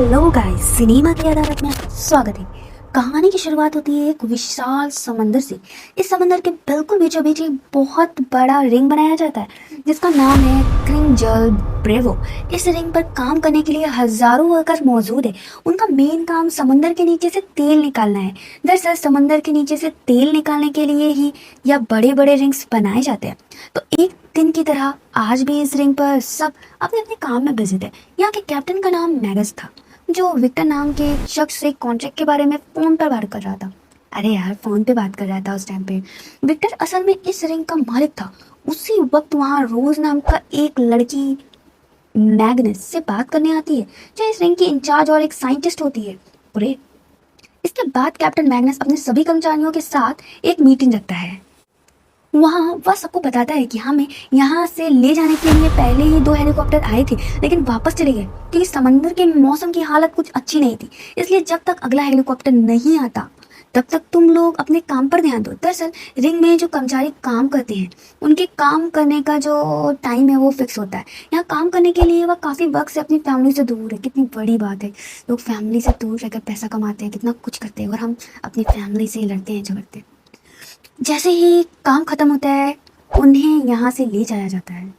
Hello guys, cinema की अदालत में आपका स्वागत है। कहानी की शुरुआत होती है एक विशाल समंदर से। इस समंदर के बिल्कुल बीचों बीच एक बहुत बड़ा रिंग बनाया जाता है जिसका नाम है क्रिंजल ब्रेवो। इस रिंग पर काम करने के लिए हजारों वर्कर्स मौजूद है। उनका मेन काम समंदर के नीचे से तेल निकालना है। दरअसल समंदर के नीचे से तेल निकालने के लिए ही यह बड़े बड़े रिंग्स बनाए जाते हैं। तो एक दिन की तरह आज भी इस रिंग पर सब अपने अपने काम में बिजी थे। यहाँ के कैप्टन का नाम मैगस था, जो विक्टर नाम के एक शख्स से कॉन्ट्रैक्ट के बारे में फोन पर बात कर रहा था। अरे यार, फोन पे बात कर रहा था उस टाइम पे। विक्टर असल में इस रिंग का मालिक था। उसी वक्त वहाँ रोज नाम का एक लड़की मैग्नस से बात करने आती है, जो इस रिंग की इंचार्ज और एक साइंटिस्ट होती है। और इसके बाद कैप्टन मैग्नस अपने सभी कर्मचारियों के साथ एक मीटिंग रखता है। वहाँ वह सबको बताता है कि हमें यहाँ से ले जाने के लिए पहले ही 2 हेलीकॉप्टर आए थे, लेकिन वापस चले गए क्योंकि समंदर के मौसम की हालत कुछ अच्छी नहीं थी। इसलिए जब तक अगला हेलीकॉप्टर नहीं आता तब तक तुम लोग अपने काम पर ध्यान दो। दरअसल रिंग में जो कर्मचारी काम करते हैं उनके काम करने का जो टाइम है वो फिक्स होता है। यहाँ काम करने के लिए वह काफ़ी वक्त से अपनी फैमिली से दूर है। कितनी बड़ी बात है, लोग फैमिली से दूर रहकर पैसा कमाते हैं, कितना कुछ करते हैं, और हम अपनी फैमिली से ही लड़ते हैं झगड़ते हैं। जैसे ही काम खत्म होता है उन्हें यहाँ से ले जाया जाता है।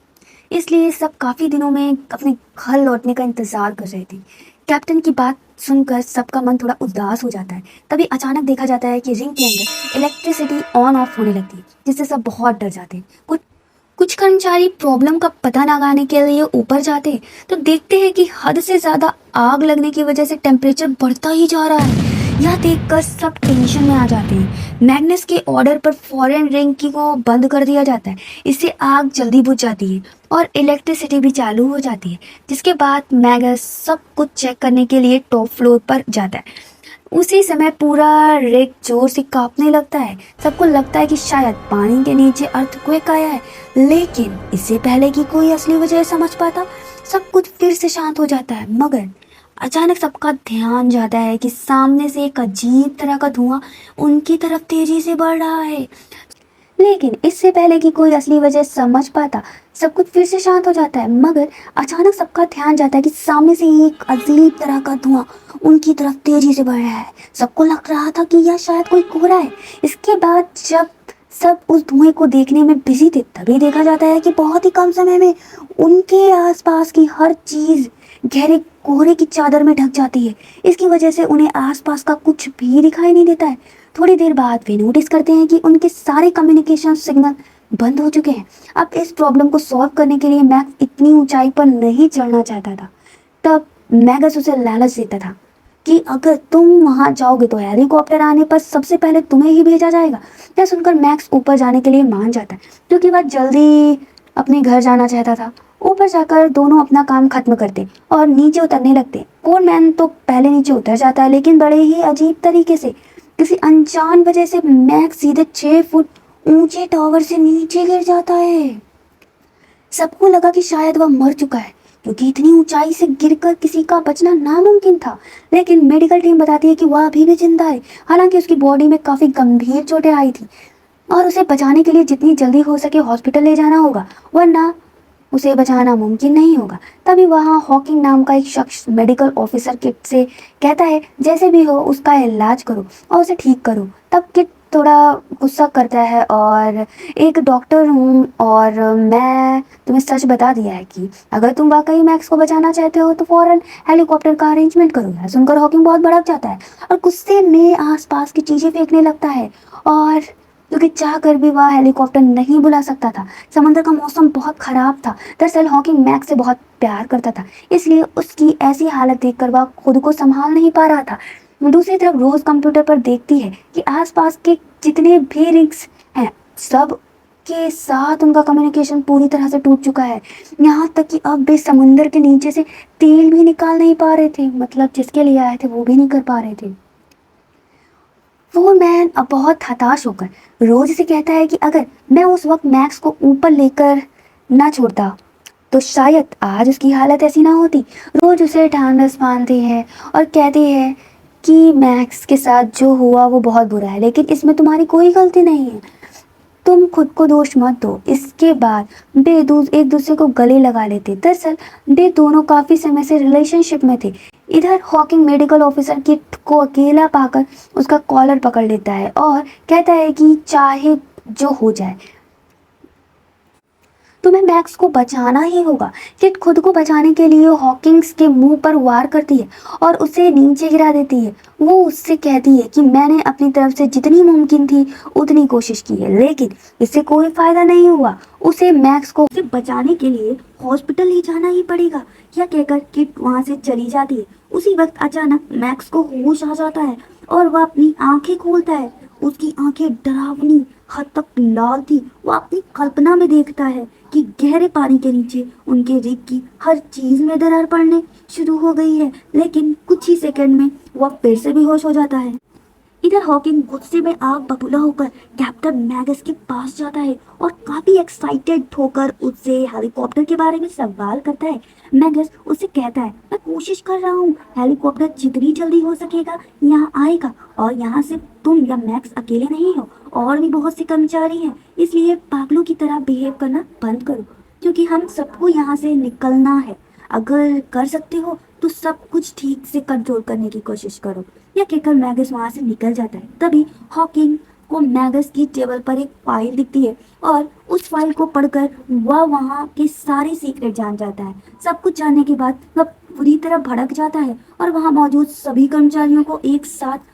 इसलिए सब काफ़ी दिनों में अपने घर लौटने का इंतज़ार कर रहे थे। कैप्टन की बात सुनकर सबका मन थोड़ा उदास हो जाता है। तभी अचानक देखा जाता है कि रिंग के अंदर इलेक्ट्रिसिटी ऑन ऑफ होने लगती है, जिससे सब बहुत डर जाते हैं। कुछ कर्मचारी प्रॉब्लम का पता लगाने के लिए ऊपर जाते हैं तो देखते हैं कि हद से ज़्यादा आग लगने की वजह से टेम्परेचर बढ़ता ही जा रहा है। यह देखकर सब टेंशन में आ जाते हैं। मैग्नस के ऑर्डर पर फॉरेन रिंग की को बंद कर दिया जाता है। इससे आग जल्दी बुझ जाती है और इलेक्ट्रिसिटी भी चालू हो जाती है। जिसके बाद मैग्नस सब कुछ चेक करने के लिए टॉप फ्लोर पर जाता है। उसी समय पूरा रिग जोर से कांपने लगता है। सबको लगता है कि शायद पानी के नीचे अर्थक्वेक आया है, लेकिन इससे पहले कि कोई असली वजह समझ पाता सब कुछ फिर से शांत हो जाता है। मगर अचानक सबका ध्यान जाता है कि सामने से एक अजीब तरह का धुआं उनकी तरफ तेजी से बढ़ रहा है। लेकिन इससे पहले कि कोई असली वजह समझ पाता सब कुछ फिर से शांत हो जाता है। मगर अचानक सबका ध्यान जाता है कि सामने से एक अजीब तरह का धुआं उनकी तरफ तेजी से बढ़ रहा है। सबको लग रहा था कि यह शायद कोई कोहरा है। इसके बाद जब सब उस धुएं को देखने में बिजी थे तभी देखा जाता है कि बहुत ही कम समय में उनके आसपास की हर चीज गहरे कोहरे की चादर में ढक जाती है। इसकी वजह से उन्हें आसपास का कुछ भी दिखाई नहीं देता है। थोड़ी देर बाद वे नोटिस करते हैं कि उनके सारे कम्युनिकेशन सिग्नल बंद हो चुके हैं। अब इस प्रॉब्लम को सॉल्व करने के लिए मैक्स इतनी ऊंचाई पर नहीं चढ़ना चाहता था। तब मैगस उसे लालच देता था कि अगर तुम वहां जाओगे तो हेलीकॉप्टर आने पर सबसे पहले तुम्हें ही भेजा जाएगा। यह सुनकर मैक्स ऊपर जाने के लिए मान जाता है, क्योंकि वह जल्दी अपने घर जाना चाहता था। ऊपर जाकर दोनों अपना काम खत्म करते और नीचे उतरने लगते। फोरमैन तो पहले नीचे उतर जाता है, लेकिन बड़े ही अजीब तरीके से। किसी अनजान वजह से मैक्स सीधे 6 फुट ऊंचे टावर से नीचे गिर जाता है। सबको लगा कि शायद वह मर चुका है, क्योंकि इतनी ऊंचाई से गिरकर किसी का बचना नामुमकिन था। लेकिन मेडिकल टीम बताती है कि वह अभी भी जिंदा है। हालांकि उसकी बॉडी में काफी गंभीर चोटें आई थी और उसे बचाने के लिए जितनी जल्दी हो सके हॉस्पिटल ले जाना होगा, वरना उसे बचाना मुमकिन नहीं होगा। तभी वहाँ हॉकिंग नाम का एक शख्स मेडिकल ऑफिसर किट से कहता है जैसे भी हो उसका इलाज करो और उसे ठीक करो। तब किट थोड़ा गुस्सा करता है और एक डॉक्टर हूँ और मैं तुम्हें सच बता दिया है कि अगर तुम वाकई मैक्स को बचाना चाहते हो तो फौरन हेलीकॉप्टर का अरेंजमेंट करो। यह सुनकर हॉकिंग बहुत भड़क जाता है और गुस्से में आसपास की चीजें फेंकने लगता है, और क्योंकि चाह कर भी वह हेलीकॉप्टर नहीं बुला सकता था। समंदर का मौसम बहुत खराब था। दरअसल हॉकिंग मैक्स से बहुत प्यार करता था, इसलिए उसकी ऐसी हालत देखकर वह खुद को संभाल नहीं पा रहा था। दूसरी तरफ रोज कंप्यूटर पर देखती है कि आसपास के जितने भी रिंग्स हैं सब के साथ उनका कम्युनिकेशन पूरी तरह से टूट चुका है। यहाँ तक कि अब वे समुंदर के नीचे से तेल भी निकाल नहीं पा रहे थे, मतलब जिसके लिए आए थे वो भी नहीं कर पा रहे थे। फोरमैन अब बहुत हताश होकर रोज से कहता है कि अगर मैं उस वक्त मैक्स को ऊपर लेकर ना छोड़ता तो शायद आज उसकी हालत ऐसी ना होती। रोज उसे ढांढस बांधती है और कहती है कि मैक्स के साथ जो हुआ वो बहुत बुरा है, लेकिन इसमें तुम्हारी कोई गलती नहीं है, तुम खुद को दोष मत दो। इसके बाद वे एक दूसरे को गले लगा लेते। दरअसल वे दोनों काफी समय से रिलेशनशिप में थे, इधर हॉकिंग मेडिकल ऑफिसर किट को अकेला पाकर उसका कॉलर पकड़ लेता है और कहता है कि चाहे जो हो जाए तुम्हें मैक्स को बचाना ही होगा। किट खुद को बचाने के लिए हॉकिंग्स के मुंह पर वार करती है और उसे नीचे गिरा देती है। वो उससे कहती है कि मैंने अपनी तरफ से जितनी मुमकिन थी उतनी कोशिश की है, लेकिन इससे कोई फायदा नहीं हुआ। उसे मैक्स को उसे बचाने के लिए हॉस्पिटल ले जाना ही पड़ेगा। यह कहकर किट वहां से चली जाती है। उसी वक्त अचानक मैक्स को होश आ जाता है और वह अपनी आंखें खोलता है। उसकी आंखें डरावनी हद तक लाल थी। वो अपनी कल्पना में देखता है कि गहरे पानी के नीचे उनके रिग की हर चीज में दरार पड़ने शुरू हो गई है, लेकिन कुछ ही सेकंड में वह फिर से बेहोश हो जाता है। इधर हॉकिंग गुस्से में आग बबूला होकर कैप्टन मैगस के पास जाता है और काफी एक्साइटेड होकर उससे हेलीकॉप्टर के बारे में सवाल करता है। मैगस उससे कहता है, मैं कोशिश कर रहा हूँ, हेलीकॉप्टर जितनी जल्दी हो सकेगा यहाँ आएगा और यहाँ से तुम या मैक्स अकेले नहीं हो, और भी बहुत से कर्मचारी हैं, इसलिए पागलों की तरह बिहेव करना बंद करो, क्योंकि हम सबको यहाँ से निकलना है। अगर कर सकते हो तो सब कुछ ठीक से कंट्रोल करने की कोशिश करो। यह कहकर मैगस वहां से निकल जाता है। तभी हॉकिंग को मैगस की टेबल पर एक फाइल दिखती है और उस फाइल को पढ़कर वह वहां के सारे सीक्रेट जान जाता है। सब कुछ जानने के बाद वह पूरी तरह भड़क जाता है और वहां मौजूद सभी कर्मचारियों को एक साथ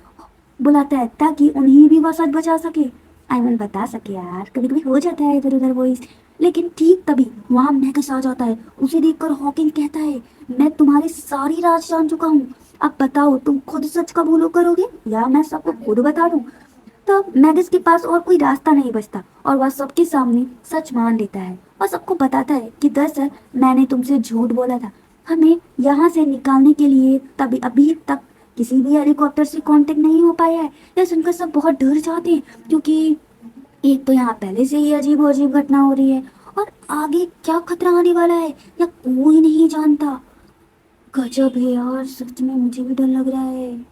बुलाता है ताकि उन्हें भी वह सच बचा सके। आयमन बता सके यार, कभी कभी हो जाता है इधर उधर वॉइस। लेकिन ठीक तभी वहां मैगस आ जाता है। उसे देखकर हॉकिंग कहता है, मैं तुम्हारे सारी राज जान चुका हूँ, अब बताओ तुम खुद सच कबूल करोगे या मैं सबको खुद बता दूं। तब मैगस के पास और कोई रास्ता नहीं बचता और वह सबके सामने सच मान लेता है और सबको बताता है कि दरअसल मैंने तुमसे झूठ बोला था, हमें यहाँ से निकालने के लिए तभी अभी तक किसी भी हेलीकॉप्टर से कांटेक्ट नहीं हो पाया है। यह सुनकर सब बहुत डर जाते हैं, क्योंकि एक तो यहाँ पहले से ही अजीब अजीब घटना हो रही है और आगे क्या खतरा आने वाला है या कोई नहीं जानता। गजब है यार, सच में मुझे भी डर लग रहा है।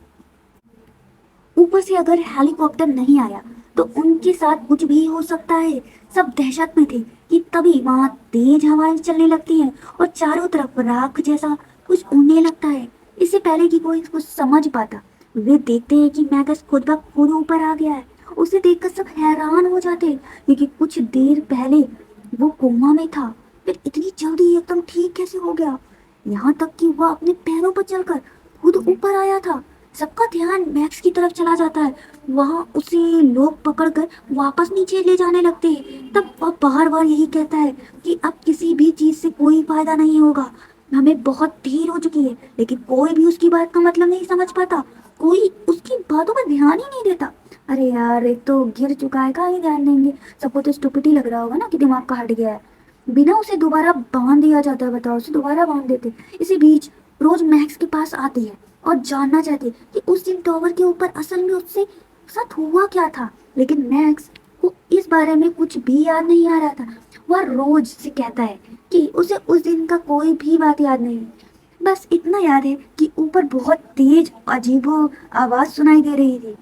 ऊपर से अगर हेलीकॉप्टर नहीं आया तो उनके साथ कुछ भी हो सकता है। सब दहशत में थे कि तभी वहां तेज हवाएं चलने लगती हैं और चारों तरफ राख जैसा कुछ उड़ने लगता है। इससे पहले कि कोई कुछ समझ पाता, वे देखते हैं कि मैगस खुद ब खुद ऊपर आ गया है। उसे देखकर सब हैरान हो जाते हैं, क्योंकि कुछ देर पहले वो कोमा में था, फिर इतनी जल्दी एकदम ठीक कैसे हो गया। यहाँ तक कि वह अपने पैरों पर चलकर खुद ऊपर आया था। सबका ध्यान मैक्स की तरफ चला जाता है। वहां उसे लोग पकड़कर वापस नीचे ले जाने लगते हैं। तब वह बार बार यही कहता है कि अब किसी भी चीज से कोई फायदा नहीं होगा, हमें बहुत देर हो चुकी है। लेकिन कोई भी उसकी बात का मतलब नहीं समझ पाता, कोई उसकी बातों पर ध्यान ही नहीं देता। अरे यार, एक तो गिर चुका है, कहाँ ही ध्यान देंगे। सबको तो स्टुपिटी लग रहा होगा ना कि दिमाग का हट गया है। बिना उसे दोबारा बांध दिया जाता है, बताओ, उसे दोबारा बांध देते। इसी बीच रोज मैक्स के पास आती है और जानना चाहती कि उस दिन टॉवर के ऊपर असल में उससे साथ हुआ क्या था। लेकिन मैक्स को इस बारे में कुछ भी याद नहीं आ रहा था। वह रोज से कहता है कि उसे उस दिन का कोई भी बात याद नहीं है। बस इतना याद है कि ऊपर बहुत तेज अजीबो आवाज सुनाई दे रही थी।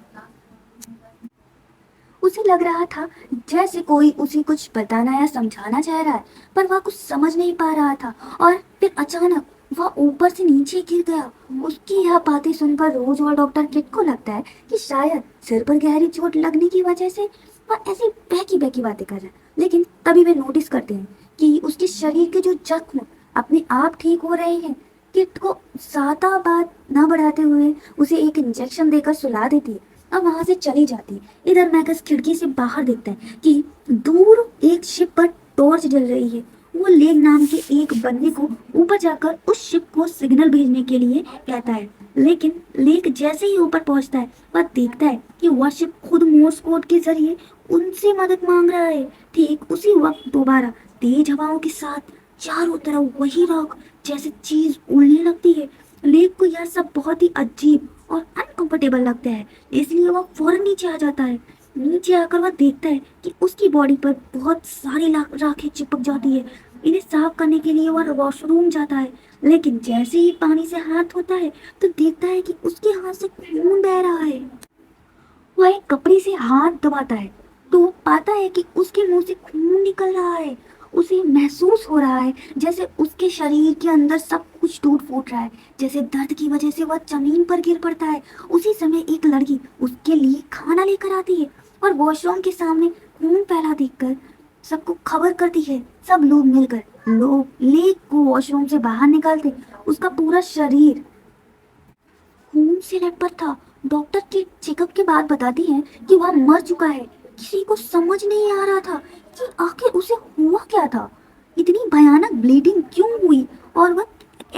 उसे लग रहा था जैसे कोई उसे कुछ बताना या समझाना चाह रहा है, पर वह कुछ समझ नहीं पा रहा था। और फिर अचानक वह ऊपर से नीचे गिर गया। उसकी यह बातें सुनकर रोज और डॉक्टर किट को लगता है कि शायद सिर पर गहरी चोट लगने की वजह से वह ऐसी बहकी बहकी बातें कर रहा है। लेकिन तभी वे नोटिस करते हैं कि उसके शरीर के जो जख्म अपने आप ठीक हो रहे हैं। किट को ज्यादा बात न बढ़ाते हुए उसे एक इंजेक्शन देकर सुला देती है और वहां से चली जाती है। इधर मैगस खिड़की से बाहर देखता है कि दूर एक शिप पर टॉर्च जल रही है। वो लेग नाम के एक बंदे को ऊपर जाकर उस शिप को सिग्नल भेजने के लिए कहता है। लेकिन लेग जैसे ही ऊपर पहुंचता है, वह देखता है कि वह शिप खुद मोर्स कोड के जरिए उनसे मदद मांग रहा है। ठीक उसी वक्त दोबारा तेज हवाओं के साथ चारों तरफ वही रॉक जैसी चीज उड़ने लगती है। लेग को यह सब बहुत ही अजीब और अनकंफर्टेबल लगता है, इसलिए वह फौरन नीचे आ जाता है। नीचे आकर वह देखता है कि उसकी बॉडी पर बहुत सारी राखें चिपक जाती है। इन्हें साफ करने के लिए वह वॉशरूम जाता है, लेकिन जैसे ही पानी से हाथ धोता है तो देखता है कि उसके हाथ से खून बह रहा है। वह एक कपड़े से हाथ दबाता है तो पाता है कि उसके मुंह से खून निकल रहा है उसे महसूस हो रहा है जैसे उसके शरीर के अंदर सब कुछ टूट फूट रहा है, जैसे दर्द की वजह से वह जमीन पर गिर पड़ता है। उसी समय एक लड़की उसके लिए खाना लेकर आती है और वॉशरूम के सामने खून फैला देखकर सबको खबर करती है। सब लोग मिलकर लोग लेक को वॉशरूम से बाहर निकालते। उसका पूरा शरीर खून से लटपट था। डॉक्टर के चेकअप के बाद बताती है कि वह मर चुका है। किसी को समझ नहीं आ रहा था कि आखिर उसे हुआ क्या था, इतनी भयानक ब्लीडिंग क्यों हुई और वह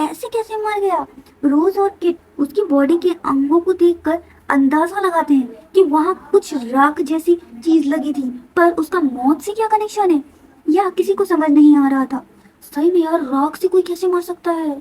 ऐसे कैसे मर गया। रोज और किट उसकी बॉडी के अंगों को देखकर अंदाजा लगाते हैं कि वहां कुछ राख जैसी चीज लगी थी, पर उसका मौत से क्या कनेक्शन है, या किसी को समझ नहीं आ रहा था। सही में यार, राख से कोई कैसे मर सकता है,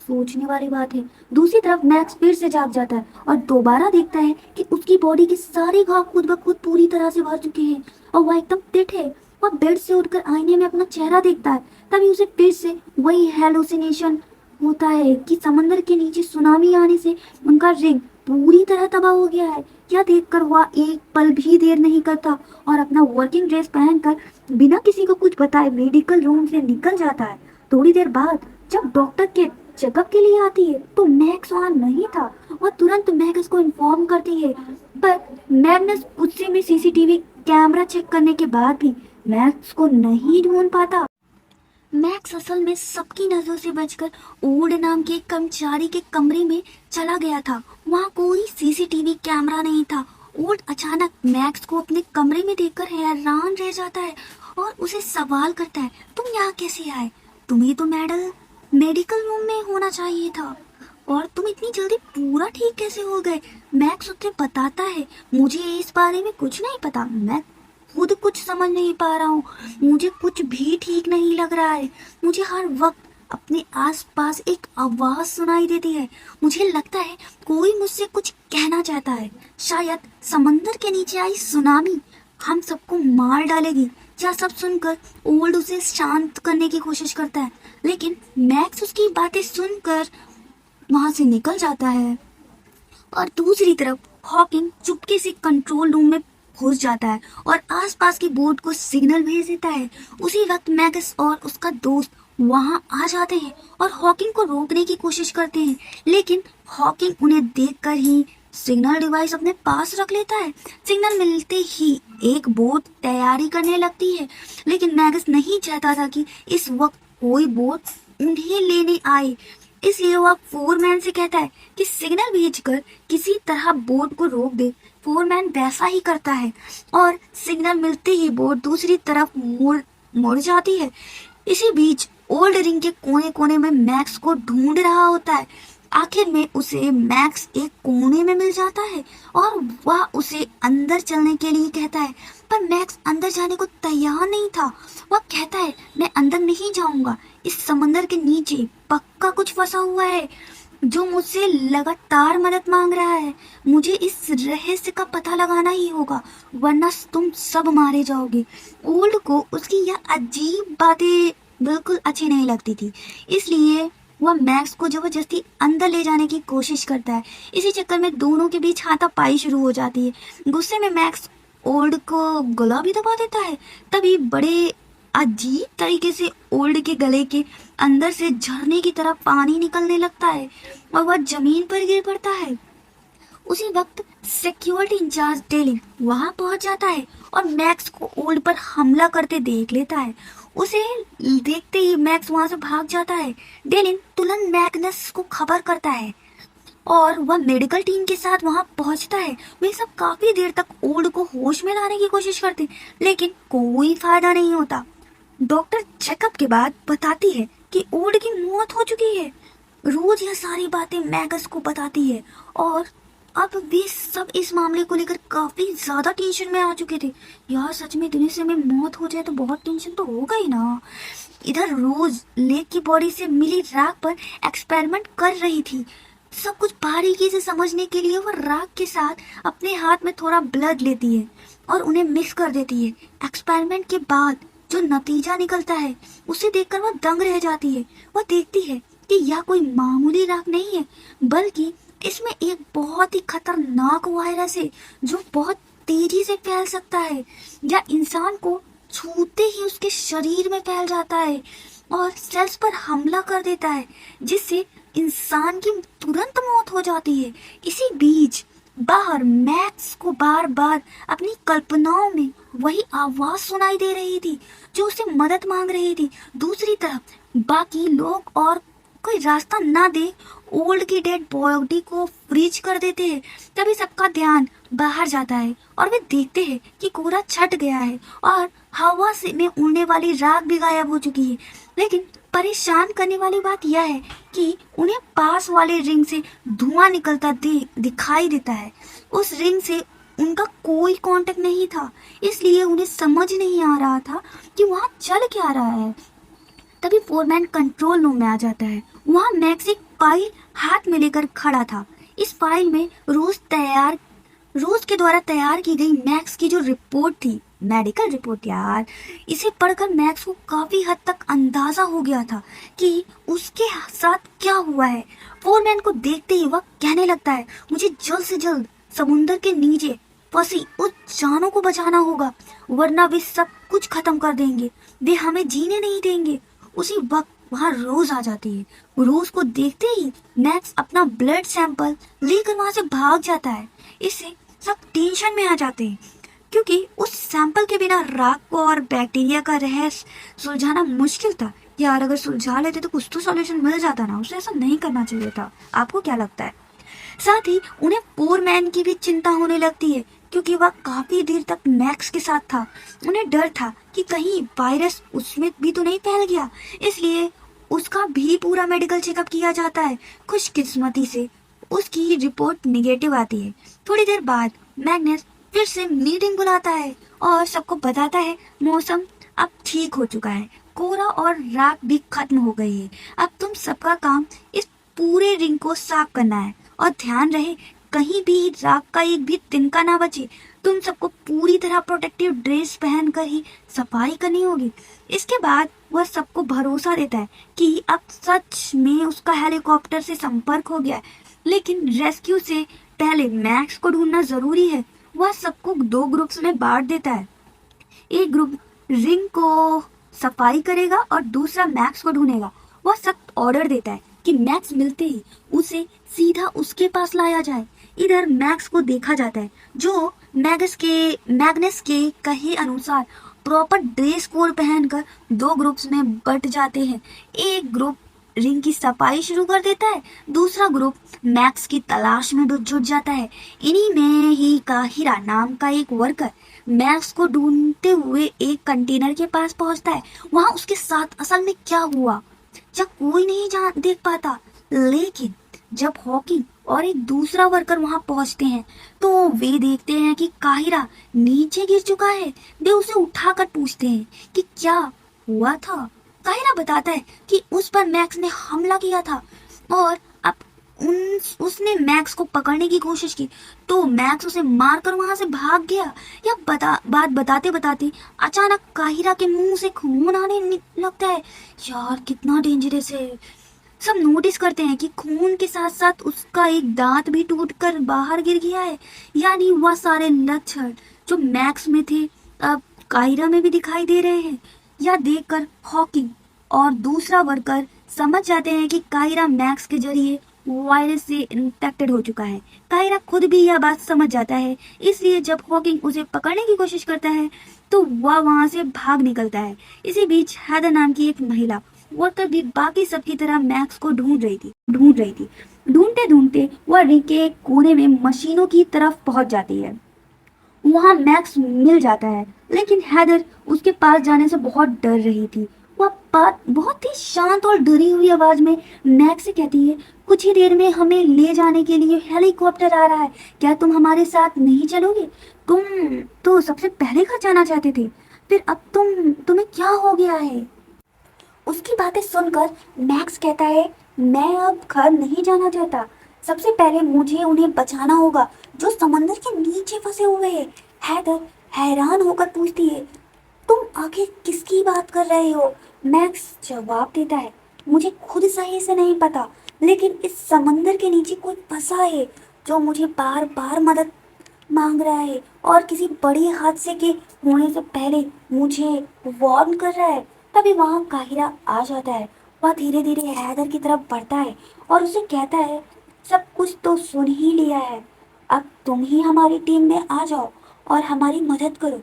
सोचने वाली बात है। दूसरी तरफ मैक्स फिर से जाग जाता है और दोबारा देखता है कि उसकी बॉडी के सारे घाव खुद ब खुद पूरी तरह से भर चुके हैं और वह एकदम फिट है। वह बेड से उठकर आईने में अपना चेहरा देखता है। तभी उसे फिर से वही हेलुसिनेशन होता है कि समंदर के नीचे सुनामी आने से उनका रिंग पूरी तरह तबाह हो गया है। यह देखकर वह एक पल भी देर नहीं करता और अपना वर्किंग ड्रेस पहनकर बिना किसी को कुछ बताए मेडिकल रूम से निकल जाता है। थोड़ी देर बाद जब डॉक्टर के चेकअप के लिए आती है तो मैक्स वहां नहीं था। वह तुरंत मैग्नस को इन्फॉर्म करती है, पर मैग्नस गुस्से में सीसीटीवी कैमरा चेक करने के बाद भी मैक्स को नहीं ढूंढ पाता। मैक्स असल में सबकी नजरों से बचकर ओल्ड नाम के एक कर्मचारी के कमरे में चला गया था। वहाँ कोई सीसीटीवी कैमरा नहीं था। ओल्ड अचानक मैक्स को अपने कमरे में देखकर हैरान रह जाता है और उसे सवाल करता है, तुम यहाँ कैसे आए? तुम्हें तो मेडिकल रूम में होना चाहिए था और तुम इतनी जल्दी पूरा ठीक कैसे हो गए? मैक्स उसे बताता है, मुझे इस बारे में कुछ नहीं पता, मैं खुद कुछ समझ नहीं पा रहा हूँ, मुझे कुछ भी ठीक नहीं लग रहा है। मुझे हर वक्त अपने आसपास एक आवाज सुनाई देती है। मुझे लगता है कोई मुझसे कुछ कहना चाहता है। शायद समंदर के नीचे आई सुनामी हम सबको मार डालेगी। यह सब सुनकर ओल्ड उसे शांत करने की कोशिश करता है, लेकिन मैक्स उसकी बातें सुनकर वहां से निकल जाता है। और दूसरी तरफ हॉकिंग चुपके से कंट्रोल रूम में घुस जाता है और आसपास की बोट को सिग्नल भेज देता है। उसी वक्त मैक्स और उसका दोस्त वहां आ जाते हैं और हॉकिंग को रोकने की कोशिश करते हैं, लेकिन हॉकिंग उन्हें देखकर ही सिग्नल डिवाइस अपने पास रख लेता है। सिग्नल मिलते ही एक बोट तैयारी करने लगती है, लेकिन मैक्स नहीं चाहता था कि इस वक्त कोई बोट उन्हें लेने आए, इसलिए वह फोरमैन से कहता है कि सिग्नल भेजकर किसी तरह बोट को रोक दे। फोरमैन वैसा ही करता है और सिग्नल मिलते ही बोट दूसरी तरफ मुड़ जाती है। इसी बीच ओल्ड रिंग के कोने कोने में मैक्स को ढूंढ रहा होता है। आखिर में उसे मैक्स एक कोने में मिल जाता है और वह उसे अंदर चलने के लिए कहता है, पर मैक्स अंदर जाने को तैयार नहीं था। वह कहता है, मैं अंदर नहीं जाऊंगा, इस समंदर के नीचे पक्का कुछ फंसा हुआ है जो मुझसे लगातार मदद मांग रहा है। मुझे इस रहस्य का पता लगाना ही होगा, वरना तुम सब मारे जाओगे। ओल्ड को उसकी यह अजीब बातें बिल्कुल अच्छी नहीं लगती थी, इसलिए वह मैक्स को जबरदस्ती अंदर ले जाने की कोशिश करता है। इसी चक्कर में दोनों के बीच हाथापाई शुरू हो जाती है। गुस्से में मैक्स ओल्ड को गला भी दबा देता है। तभी बड़े अजीब तरीके से ओल्ड के गले के अंदर से झरने की तरह पानी निकलने लगता है और वह जमीन पर गिर पड़ता है। उसी वक्त सिक्योरिटी इंचार्ज डेलिन वहां पहुंच जाता है और मैक्स को ओल्ड पर हमला करते देख लेता है। उसे देखते ही मैक्स वहां से भाग जाता है। डेलिन तुरंत मैग्नस को खबर करता है और वह मेडिकल टीम के साथ वहां पहुंचता है। वे सब काफी देर तक ओल्ड को होश में लाने की कोशिश करते, लेकिन कोई फायदा नहीं होता। डॉक्टर चेकअप के बाद बताती है कि ओल्ड की मौत हो चुकी है। रोज यह सारी बातें मैगस को बताती है और अब वे सब इस मामले को लेकर काफी ज्यादा टेंशन में आ चुके थे। यार सच में इतने से में मौत हो जाए तो बहुत टेंशन तो होगा ही ना। इधर रोज लेक की बॉडी से मिली राख पर एक्सपेरिमेंट कर रही थी। सब कुछ बारीकी से समझने के लिए वह राख के साथ अपने हाथ में थोड़ा ब्लड लेती है और उन्हें मिक्स कर देती है। एक्सपेरिमेंट के बाद जो नतीजा निकलता है उसे देखकर वह दंग रह जाती है। वह देखती है कि यह कोई मामूली राख नहीं है, बल्कि इसमें एक बहुत ही खतरनाक वायरस है जो बहुत तेजी से फैल सकता है या इंसान को छूते ही उसके शरीर में फैल जाता है और सेल्स पर हमला कर देता है, जिससे इंसान की तुरंत मौत हो जाती है। इसी बीच बाहर मैक्स को बार बार अपनी कल्पनाओं में वही आवाज सुनाई दे रही थी जो उसे मदद मांग रही थी। दूसरी तरफ बाकी लोग और कोई रास्ता ना देख ओल्ड की डेड बॉडी को फ्रीज कर देते हैं। तभी सबका ध्यान बाहर जाता है और वे देखते हैं कि कोहरा छट गया है और हवा से में उड़ने वाली राख भी गायब हो चुकी है। लेकिन परेशान करने वाली बात यह है कि उन्हें पास वाले रिंग से धुआं निकलता दिखाई देता है। उस रिंग से उनका कोई कांटेक्ट नहीं था, इसलिए उन्हें समझ नहीं आ रहा था कि वहां चल क्या रहा है। तभी फोरमैन कंट्रोल रूम में आ जाता है। वहाँ मैक्स एक फाइल हाथ में लेकर खड़ा था। इस फाइल में रोज के द्वारा तैयार की गई मैक्स की जो रिपोर्ट थी, मेडिकल रिपोर्ट यार, इसे पढ़कर मैक्स को काफी हद तक अंदाजा हो गया था कि उसके साथ क्या हुआ है। फोरमैन को देखते ही वह कहने लगता है, मुझे जल्द से जल्द समुद्र के नीचे फंसी उस जानों को बचाना होगा, वरना वे सब कुछ खत्म कर देंगे, वे हमें जीने नहीं देंगे। उसी वक्त वहाँ रोज आ जाती है। रोज को देखते ही मैक्स अपना ब्लड सैंपल लेकर वहाँ से भाग जाता है। इससे सब टेंशन में आ जाते हैं, क्योंकि उस सैंपल के बिना राख और बैक्टीरिया का रहस्य सुलझाना मुश्किल था। यार अगर सुलझा लेते तो कुछ तो सॉल्यूशन मिल जाता ना, उसे ऐसा नहीं करना चाहिए था। आपको क्या लगता है? साथ ही उन्हें फोरमैन की भी चिंता होने लगती है, क्योंकि वह काफी देर तक मैक्स के साथ था। उन्हें डर था कि कहीं वायरस उसमें भी तो नहीं फैल गया, इसलिए उसका भी पूरा मेडिकल चेकअप किया जाता है। खुशकिस्मती से उसकी रिपोर्ट निगेटिव आती है। थोड़ी देर बाद मैग्नस फिर से मीटिंग बुलाता है और सबको बताता है मौसम अब ठीक हो चुका है, कोहरा और राख भी खत्म हो गई है। अब तुम सबका काम इस पूरे रिंग को साफ करना है और ध्यान रहे कहीं भी राख का एक भी तिनका ना बचे। तुम सबको पूरी तरह प्रोटेक्टिव ड्रेस पहनकर ही सफाई करनी होगी। इसके बाद वह सबको भरोसा देता है कि अब सच में उसका हेलीकॉप्टर से संपर्क हो गया है, लेकिन रेस्क्यू से पहले मैक्स को ढूंढना जरूरी है। वह सबको 2 ग्रुप्स में बांट देता है। एक ग्रुप रिंग को सफाई करेगा और दूसरा मैक्स को ढूंढेगा। वह सख्त ऑर्डर देता है कि मैक्स मिलते ही उसे सीधा उसके पास लाया जाए। इधर मैक्स को देखा जाता है, जो मैग्नस के कहे अनुसार प्रॉपर ड्रेस कोड पहनकर 2 ग्रुप्स में बट जाते हैं। एक ग्रुप रिंग की सफाई शुरू कर देता है, दूसरा ग्रुप मैक्स की तलाश में जुट जाता है। इन्हीं में ही काहिरा नाम का एक वर्कर मैक्स को ढूंढते हुए एक कंटेनर के पास पहुंचता है। वहां उसके साथ असल में क्या हुआ जब कोई नहीं देख पाता, लेकिन जब हॉकिंग और एक दूसरा वर्कर वहां पहुंचते हैं तो वे देखते हैं कि काहिरा नीचे गिर चुका है। वे उसे उठाकर पूछते हैं कि क्या हुआ था। काहिरा बताता है कि उस पर मैक्स ने हमला किया था और अब उसने मैक्स को पकड़ने की कोशिश की तो मैक्स उसे मारकर वहां से भाग गया। यह बात बताते बताते अचानक काहिरा के मुंह से खून आने लगता है। यार कितना डेंजरस है। सब नोटिस करते हैं कि खून के साथ साथ उसका एक दांत भी टूटकर बाहर गिर गया है। यानी वह सारे लक्षण जो मैक्स में थे अब काहिरा में भी दिखाई दे रहे हैं। यह देखकर हॉकिंग और दूसरा वर्कर समझ जाते हैं कि काहिरा मैक्स के जरिए वायरस से इन्फेक्टेड हो चुका है। काहिरा खुद भी यह बात समझ जाता है, इसलिए जब हॉकिंग उसे पकड़ने की कोशिश करता है तो वह वहां से भाग निकलता है। इसी बीच हैदर नाम की एक महिला वर्कर भी बाकी सबकी तरह मैक्स को ढूंढ रही थी। ढूंढते ढूंढते वह रिंग के कोने में मशीनों की तरफ पहुंच जाती है। वहां मैक्स मिल जाता है, लेकिन हैदर उसके पास जाने से बहुत डर रही थी। वह बात बहुत ही शांत और डरी हुई आवाज में मैक्स से कहती है, कुछ ही देर में हमें ले जाने के लिए हेलीकॉप्टर आ रहा है, क्या तुम हमारे साथ नहीं चलोगे? तुम तो सबसे पहले घर जाना चाहते थे, फिर अब तुम्हें क्या हो गया है? उसकी बातें सुनकर मैक्स कहता है, मैं अब घर नहीं जाना चाहता। सबसे पहले मुझे उन्हें बचाना होगा जो समंदर के नीचे फंसे हुए हैं। हैदर हैरान होकर पूछती है, तुम आखिर किसकी बात कर रहे हो? मैक्स जवाब देता है, मुझे खुद सही से नहीं पता, लेकिन इस समंदर के नीचे कोई फंसा है जो मुझे बार बार मांग रहा है और किसी बड़े हादसे के होने से पहले मुझे वार्न कर रहा है। तभी वहां काहिरा आ जाता है। वह धीरे धीरे हैदर की तरफ बढ़ता है और उसे कहता है, सब कुछ तो सुन ही लिया है, अब तुम ही हमारी टीम में आ जाओ और हमारी मदद करो।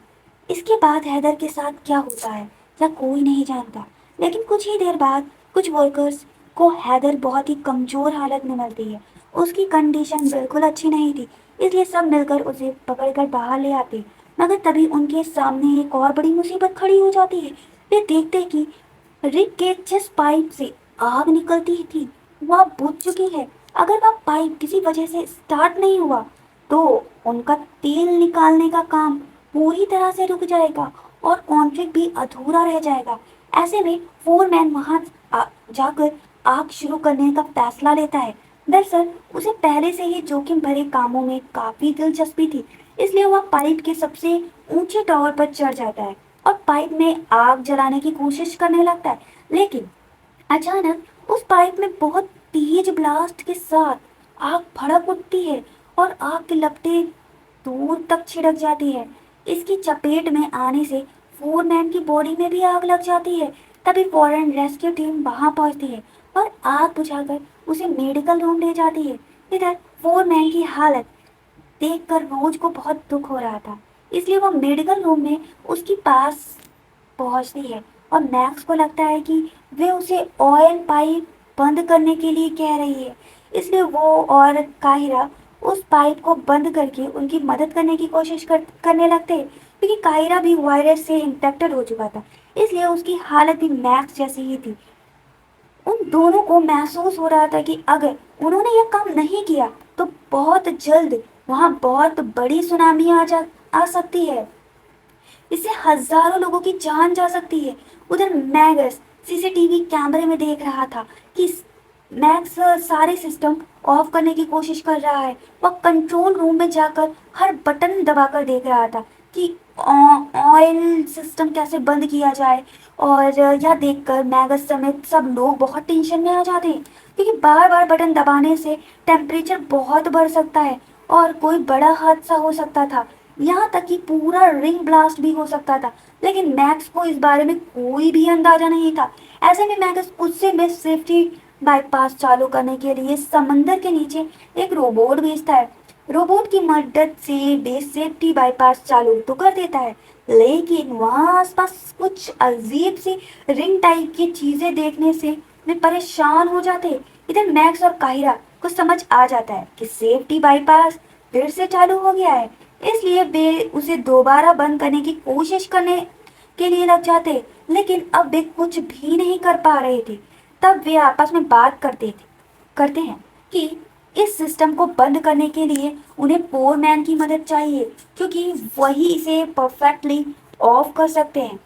इसके बाद हैदर के साथ क्या होता है या कोई नहीं जानता, लेकिन कुछ ही देर बाद कुछ वर्कर्स को हैदर बहुत ही कमजोर हालत में मिलती है। उसकी कंडीशन बिल्कुल अच्छी नहीं थी, इसलिए सब मिलकर उसे पकड़कर बाहर ले आते। मगर तभी उनके सामने एक और बड़ी मुसीबत खड़ी हो जाती है। वे देखते कि रिक के जिस पाइप से आग निकलती थी वह बुझ चुकी है। अगर वह पाइप किसी वजह से स्टार्ट नहीं हुआ तो उनका तेल निकालने का काम पूरी तरह से रुक जाएगा और कॉन्फ्लिक्ट भी अधूरा रह जाएगा। ऐसे में फोरमैन वहां जाकर आग शुरू करने का फैसला लेता है। दरअसल उसे पहले से ही जोखिम भरे कामों में काफी दिलचस्पी थी, इसलिए वह पाइप के सबसे ऊंचे टावर पर चढ़ जाता है और पाइप में आग जलाने की कोशिश करने लगता है। लेकिन अचानक उस पाइप में बहुत तेज ब्लास्ट के साथ आग भड़क उठती है और आग की लपटें दूर तक छिड़क जाती है। इसकी चपेट में आने से फोरमैन की बॉडी में भी आग लग जाती है। तभी फौरन रेस्क्यू टीम वहां पहुंचती है और आग बुझाकर उसे मेडिकल रूम ले जाती है। इधर फोरमैन की हालत देखकर रोज को बहुत दुख हो रहा था, इसलिए वो मेडिकल रूम में उसके पास पहुंचती है और मैक्स को लगता है कि वे उसे ऑयल पाइप बंद करने के लिए कह रही है। इसलिए वो और काहिरा उस पाइप को बंद करके उनकी मदद करने की करने लगते हैं, क्योंकि काहिरा भी वायरस से इन्फेक्टेड हो चुका था, इसलिए उसकी हालत भी मैक्स जैसी ही थी। उन दोनों को महसूस हो रहा था कि अगर उन्होंने यह काम नहीं किया तो बहुत जल्द वहां बहुत बड़ी सुनामी आ सकती है। इससे हजारों लोगों की जान जा सकती है। उधर मैगस सीसीटीवी कैमरे में देख रहा था कि मैक्स सारे सिस्टम ऑफ करने की कोशिश कर रहा है। वह कंट्रोल रूम में जाकर हर बटन दबाकर देख रहा था कि ऑयल सिस्टम कैसे बंद किया जाए। और यह देखकर मैगस समेत सब लोग बहुत टेंशन में आ जाते हैं, क्योंकि बार बार बटन दबाने से टेम्परेचर बहुत बढ़ सकता है और कोई बड़ा हादसा हो सकता था। यहाँ तक कि पूरा रिंग ब्लास्ट भी हो सकता था, लेकिन मैक्स को इस बारे में कोई भी अंदाजा नहीं था। ऐसे में मैक्स गुस्से में सेफ्टी बाईपास चालू करने के लिए समंदर के नीचे एक रोबोट भेजता है। रोबोट की मदद से बेस सेफ्टी बाईपास चालू तो कर देता है, लेकिन वहाँ आसपास कुछ अजीब सी रिंग टाइप की चीजें देखने से वे परेशान हो जाते हैं। इधर मैक्स और काहिरा को समझ आ जाता है कि सेफ्टी बाईपास फिर से चालू हो गया है, इसलिए वे उसे दोबारा बंद करने की कोशिश करने के लिए लग जाते, लेकिन अब वे कुछ भी नहीं कर पा रहे थे। तब वे आपस में बात करते हैं कि इस सिस्टम को बंद करने के लिए उन्हें फोरमैन की मदद चाहिए, क्योंकि वही इसे परफेक्टली ऑफ कर सकते हैं।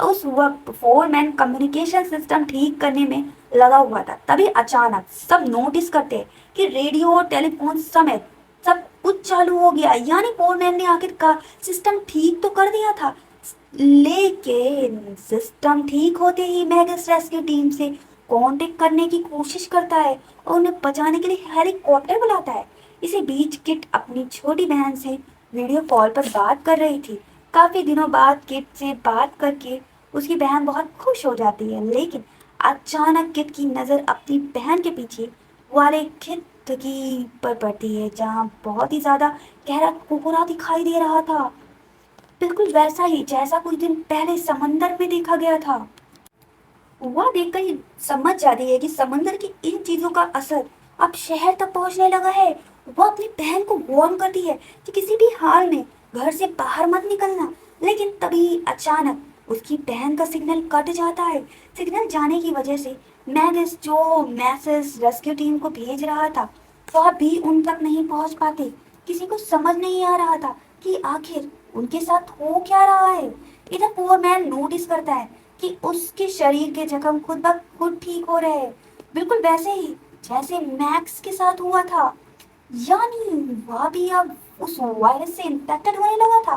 उस वक्त फोरमैन कम्युनिकेशन सिस्टम ठीक करने में लगा हुआ था। तभी अचानक सब नोटिस करते हैं कि रेडियो और टेलीफोन समेत सब कुछ चालू हो गया, यानी फोरमैन ने आखिरकार सिस्टम ठीक तो कर दिया था। लेकिन सिस्टम ठीक होते ही मैगस रेस्क्यू टीम से कांटेक्ट करने की कोशिश करता है और उन्हें बचाने के लिए हेलीकॉप्टर बुलाता है। इसी बीच किट अपनी छोटी बहन से वीडियो कॉल पर बात कर रही थी। काफी दिनों बाद किट से बात करके उसकी बहन बहुत खुश हो जाती है, लेकिन अचानक किट की नजर अपनी बहन के पीछे वाले खिड़की पर पड़ती है, जहाँ बहुत ही ज्यादा गहरा कोहरा दिखाई दे रहा था, बिल्कुल वैसा ही जैसा कुछ दिन पहले समंदर में देखा गया था। वह देखकर ही समझ जाती है कि समंदर की इन चीजों का असर अब शहर तक पहुंचने लगा है। वह अपनी बहन को वार्न करती है कि किसी भी हाल में घर से बाहर मत निकलना, लेकिन तभी अचानक उसकी बहन का सिग्नल कट जाता है। सिग्नल जाने की वजह से मैगस जो मैसेज रेस्क्यू टीम को भेज रहा था वह भी उन तक नहीं पहुंच पाते। किसी को समझ नहीं आ रहा था कि आखिर उनके साथ हो क्या रहा है। इधर फोरमैन नोटिस करता है कि उसके शरीर के जख्म खुद ब खुद ठीक हो रहे हैं, बिल्कुल वैसे ही जैसे मैक्स के साथ हुआ था। यानी वह भी अब उस वायरस से इन्फेक्टेड होने लगा था।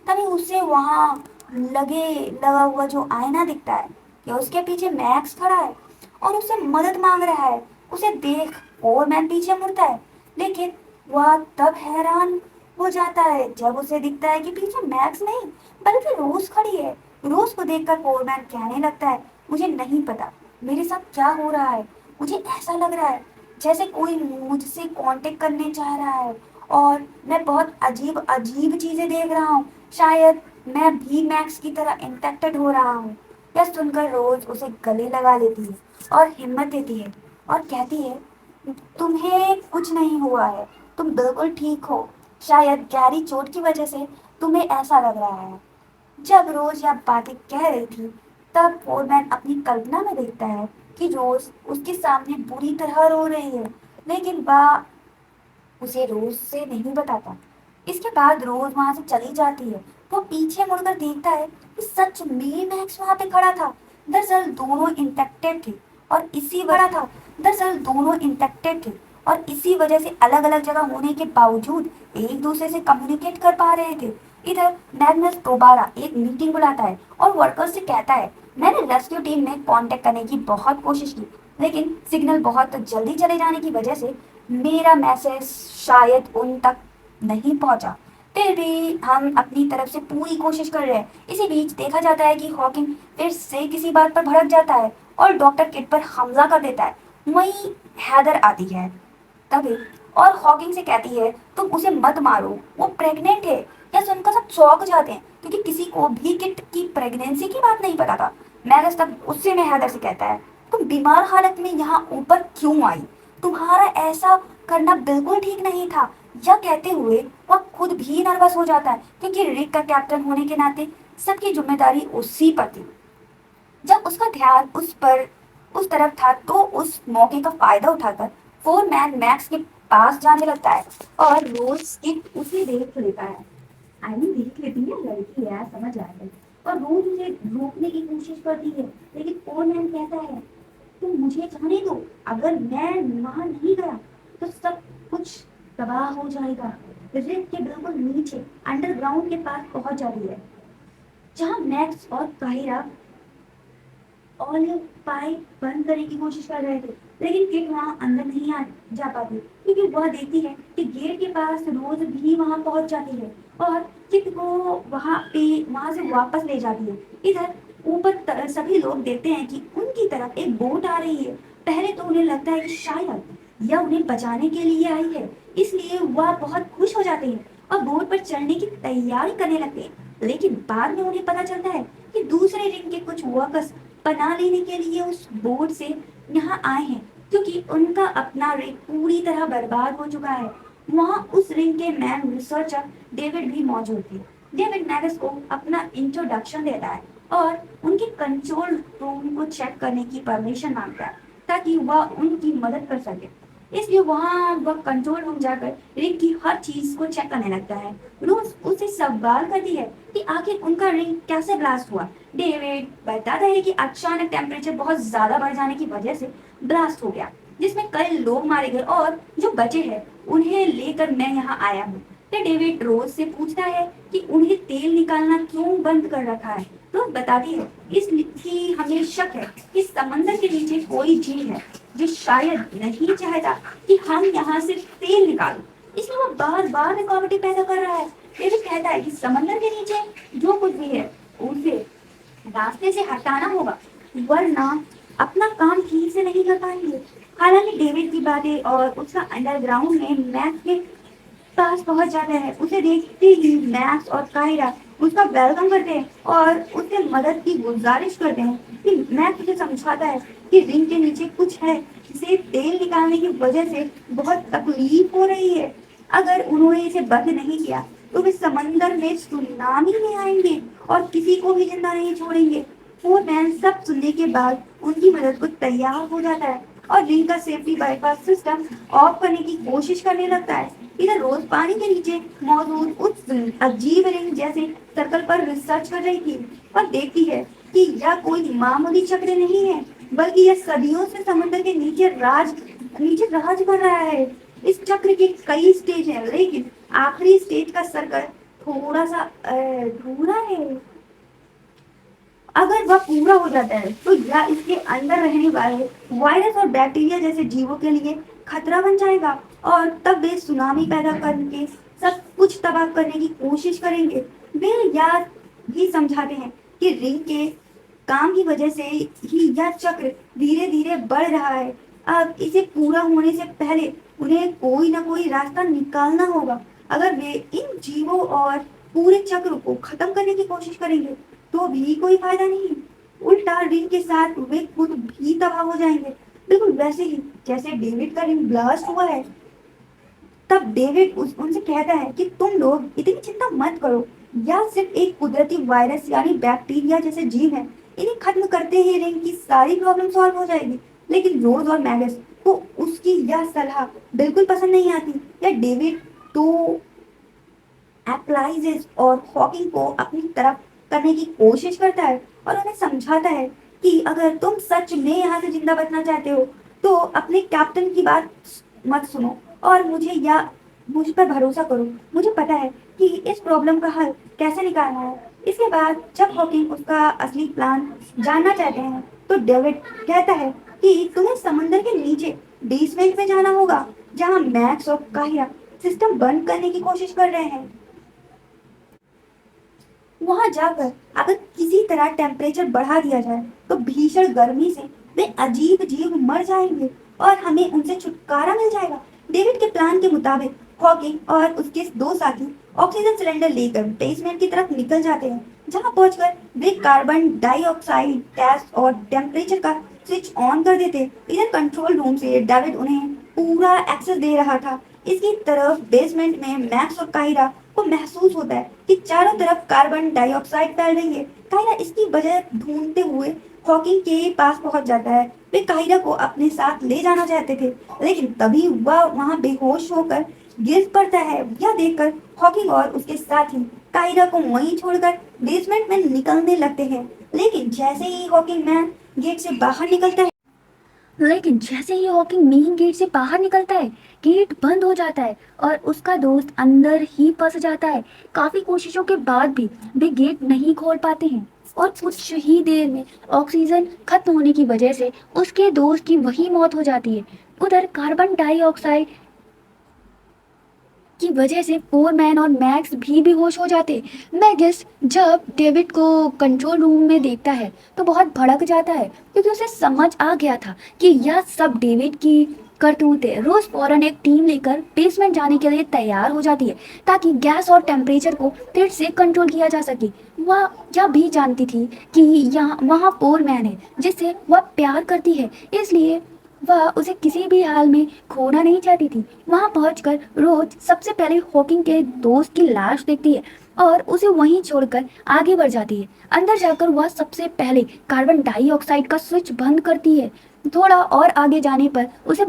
तभी उसे वहां लगा हुआ जो आईना दिखता है कि उसके पीछे मैक्स खड़ा है और उससे मदद मांग रहा है। उसे देख फोरमैन पीछे मुड़ता है, लेकिन वह तब हैरान हो जाता है जब उसे दिखता है कि पीछे मैक्स नहीं बल्कि रोज खड़ी है। रोज को देखकर फोरमैन कहने लगता है, मुझे नहीं पता मेरे साथ क्या हो रहा है। मुझे ऐसा लग रहा है जैसे कोई मुझसे कांटेक्ट करने चाह रहा है और मैं बहुत अजीब अजीब चीजें देख रहा हूँ। शायद मैं भी मैक्स की तरह इंफेक्टेड हो रहा हूँ। यह सुनकर रोज उसे गले लगा लेती है और हिम्मत देती है और कहती है, तुम्हें कुछ नहीं हुआ है, तुम बिल्कुल ठीक हो। शायद गहरी चोट की वजह से तुम्हें ऐसा लग रहा है। जब रोज यह बातें कह रही थी तब फोरमैन अपनी कल्पना में देखता है कि रोज उसके सामने बुरी तरह रो रही है, लेकिन वह उसे रोज से नहीं बताता। इसके बाद रोज वहां से चली जाती है। वो पीछे मुड़कर देखता है कि सच में मैक्स वहां पे खड़ा था। दरअसल दोनों इंफेक्टेड थे और इसी वजह था दरअसल दोनों इंफेक्टेड थे और इसी वजह से अलग अलग जगह होने के बावजूद एक दूसरे से कम्युनिकेट कर पा रहे थे। इधर मैग्नस दोबारा एक मीटिंग बुलाता है और वर्कर्स से कहता है, मैंने रेस्क्यू टीम में कांटेक्ट करने की बहुत कोशिश की, लेकिन सिग्नल बहुत जल्दी चले जाने की वजह से मेरा मैसेज शायद उन तक नहीं पहुंचा। फिर भी हम अपनी तरफ से पूरी कोशिश कर रहे हैं। इसी बीच देखा जाता है कि हॉकिंग फिर से किसी बात पर भड़क जाता है और डॉक्टर किट पर हमला कर देता है। वहीं हैदर आती है तभी और हॉकिंग से कहती है, तुम उसे मत मारो, वो प्रेग्नेंट है। यह सुनकर सब चौंक जाते हैं क्योंकि किसी को भी किट की प्रेगनेंसी की बात नहीं पता था। मैगस तब गुस्से में हैदर से कहता है, तुम बीमार हालत में यहाँ ऊपर क्यों आई? तुम्हारा ऐसा करना बिल्कुल ठीक नहीं था। यह कहते हुए वह खुद भी नर्वस हो जाता है क्योंकि रिक का कैप्टन होने के नाते सबकी जिम्मेदारी उसी पर थी। जब उसका ध्यान उस तरफ था तो उस मौके का फायदा उठाकर फोरमैन मैक्स के पास जाने लगता है और रोज किट उसे देख लेता है। आई मीन देख लेती है, लड़की है समझ आएगा। और रोज उसे रोकने की कोशिश करती है, लेकिन फोरमैन कहता है, तुम मुझे जाने दो, अगर मैं वहां नहीं गया तो सब कुछ तबाह हो जाएगा। रिक के बिल्कुल नीचे अंडरग्राउंड के पास पहुंच जाती है जहां मैक्स और काहिरा ऑलिव पाइप बंद करने की कोशिश कर रहे थे, लेकिन किट वहां अंदर नहीं आ जा पाती क्योंकि वह देखती है कि गेट के पास रोज भी वहां पहुंच जाती है और किट को वहां से वापस ले जाती है। इधर ऊपर सभी लोग देखते हैं कि उनकी तरफ एक बोट आ रही है। पहले तो उन्हें लगता है कि शायद यह उन्हें बचाने के लिए आई है, इसलिए वह बहुत खुश हो जाते हैं और बोट पर चढ़ने की तैयारी करने लगते हैं। लेकिन बाद में उन्हें पता चलता है कि दूसरे रिंग के कुछ वर्कर्स बना लेने के लिए उस बोर्ड से यहाँ आए हैं क्योंकि उनका अपना रिंग पूरी तरह बर्बाद हो चुका है। वहाँ उस रिंग के मैन रिसर्चर डेविड भी मौजूद थे। डेविड मैगस को अपना इंट्रोडक्शन देता है और उनके कंट्रोल रूम को चेक करने की परमिशन मांगता है ताकि वह उनकी मदद कर सके। इसलिए वहाँ वह कंट्रोल रूम जाकर रिंग की हर चीज को चेक करने लगता है। रोज उसे सवाल करती है कि आखिर उनका रिंग कैसे ब्लास्ट हुआ। डेविड बताता है कि अचानक टेम्परेचर बहुत ज्यादा बढ़ जाने की वजह से ब्लास्ट हो गया, जिसमें कई लोग मारे गए और जो बचे हैं उन्हें लेकर मैं यहाँ आया हूँ। फिर डेविड रोज से पूछता है कि उन्हें तेल निकालना क्यों बंद कर रखा है। रोज बताती है इसलिए हमें शक है कि समंदर के नीचे कोई जीव है जो शायद नहीं चाहता कि हम यहाँ से तेल निकालें, इसलिए वो बार बार रिकॉर्डिटी पैदा कर रहा है। डेविड कहता है कि समंदर के नीचे जो कुछ भी है उसे रास्ते से हटाना होगा, वरना अपना काम ठीक से नहीं कर पाएंगे। हालांकि डेविड की बातें और उसका अंडरग्राउंड में मैक्स के पास पहुंच जाता है। उसे देखते ही मैक्स और कायरा उसका वेलकम करते हैं और उससे मदद की गुजारिश करते हैं कि मैक्स उसे समझाता है कि रिंग के नीचे कुछ है जिसे तेल निकालने की वजह से बहुत तकलीफ हो रही है। अगर उन्होंने इसे बंद नहीं किया तो वे समंदर में सुनामी में आएंगे और किसी को भी जिंदा नहीं छोड़ेंगे। फोरमैन सब सुनने के बाद उनकी मदद को तैयार हो जाता है और रिंग का सेफ्टी बाईपास सिस्टम ऑफ करने की कोशिश करने लगता है। इधर रोज पानी के नीचे मौजूद उस अजीब रिंग जैसे सर्कल पर रिसर्च कर रही थी और देखती है कि यह कोई मामूली चक्र नहीं है, बल्कि यह सदियों से समुद्र के नीचे राज कर रहा है। इस चक्र के कई स्टेज हैं, लेकिन आखिरी स्टेज का सर्कल थोड़ा सा अधूरा है। अगर वह पूरा हो जाता है तो यह इसके अंदर रहने वाले वायरस और बैक्टीरिया जैसे जीवों के लिए खतरा बन जाएगा और तब वे सुनामी पैदा करके सब कुछ तबाह करने की कोशिश करेंगे। वे याद भी समझाते हैं कि रिंग के काम की वजह से ही यह चक्र धीरे धीरे बढ़ रहा है। अब इसे पूरा होने से पहले उन्हें कोई ना कोई रास्ता निकालना होगा। अगर वे इन जीवों और पूरे चक्र को खत्म करने की कोशिश करेंगे तो भी कोई फायदा नहीं। उल्टा रिंग के साथ वे खुद भी तबाह हो जाएंगे, बिल्कुल वैसे ही जैसे डेविड का रिंग ब्लास्ट हुआ है। तब डेविड उनसे कहता है कि तुम लोग इतनी चिंता मत करो, यह सिर्फ एक कुदरती वायरस यानी बैक्टीरिया जैसे जीव है, इन्हें खत्म करते ही रिंग की सारी प्रॉब्लम सॉल्व हो जाएगी। लेकिन रोज और मैगस को उसकी यह सलाह बिल्कुल पसंद नहीं आती। या डेविड तो एप्लाइजेस और हॉकिंग को अपनी तरफ करने की कोशिश करता है और उन्हें समझाता है कि अगर तुम सच में यहाँ से जिंदा बचना चाहते हो तो अपने कैप्टन की बात मत सुनो और मुझ पर भरोसा करो। मुझे पता है कि इस प्रॉब्लम का हल कैसे निकालना है। इसके बाद जब हॉकिंग उसका असली प्लान जानना चाहते हैं तो डेविड कहता है कि तुम्हें समंदर के नीचे बेसमेंट में जाना होगा, जहाँ मैक्स और काहिरा सिस्टम बंद करने की कोशिश कर रहे हैं। वहां जाकर अगर किसी तरह टेम्परेचर बढ़ा दिया जाए तो भीषण गर्मी से वे अजीब जीव मर जाएंगे और हमें उनसे छुटकारा मिल जाएगा। डेविड के प्लान के मुताबिक हॉकिंग और उसके दो साथी ऑक्सीजन सिलेंडर लेकर बेसमेंट की तरफ निकल जाते हैं। जहां पहुंचकर वे कार्बन डाइऑक्साइड गैस और टेम्परेचर का स्विच ऑन कर देते। इधर कंट्रोल रूम से डेविड उन्हें पूरा एक्सेस दे रहा था। इसकी तरफ बेसमेंट में मैक्स और कायरा को महसूस होता है कि चारों तरफ कार्बन डाइऑक्साइड फैल रही है। कायरा इसकी वजह ढूंढते हुए हॉकिंग के पास पहुंच जाता है। वे कायरा को अपने साथ ले जाना चाहते थे, लेकिन तभी वह वहां बेहोश होकर गिर पड़ता है। यह देखकर हॉकिंग और उसके साथी कायरा को वहीं छोड़कर बेसमेंट में निकलने लगते हैं। लेकिन जैसे ही हॉकिंग मेन गेट से बाहर निकलता है, गेट बंद हो जाता है और उसका दोस्त अंदर ही फंस जाता है। काफी कोशिशों के बाद भी वे गेट नहीं खोल पाते हैं और कुछ ही देर में ऑक्सीजन खत्म होने की वजह से उसके दोस्त की वही मौत हो जाती है। उधर कार्बन डाइऑक्साइड की वजह से फोरमैन और मैक्स भी बेहोश हो जाते। मैगस जब डेविड को कंट्रोल रूम में देखता है तो बहुत भड़क जाता है, क्योंकि उसे समझ आ गया था कि यह सब डेविड की करतूत है। रोज फौरन एक टीम लेकर बेसमेंट जाने के लिए तैयार हो जाती है ताकि गैस और टेम्परेचर को फिर से कंट्रोल किया जा सके। वह यह भी जानती थी कि यहाँ वहाँ फोरमैन है जिससे वह प्यार करती है, इसलिए वह उसे किसी भी हाल में खोना नहीं चाहती थी। वहां पहुंचकर रोज सबसे पहले हॉकिंग के दोस्त की लाश देखती है और उसे वहीं छोड़कर आगे बढ़ जाती है। अंदर जाकर वह सबसे पहले कार्बन डाइऑक्साइड का स्विच बंद करती है। थोड़ा और आगे जाने पर उसे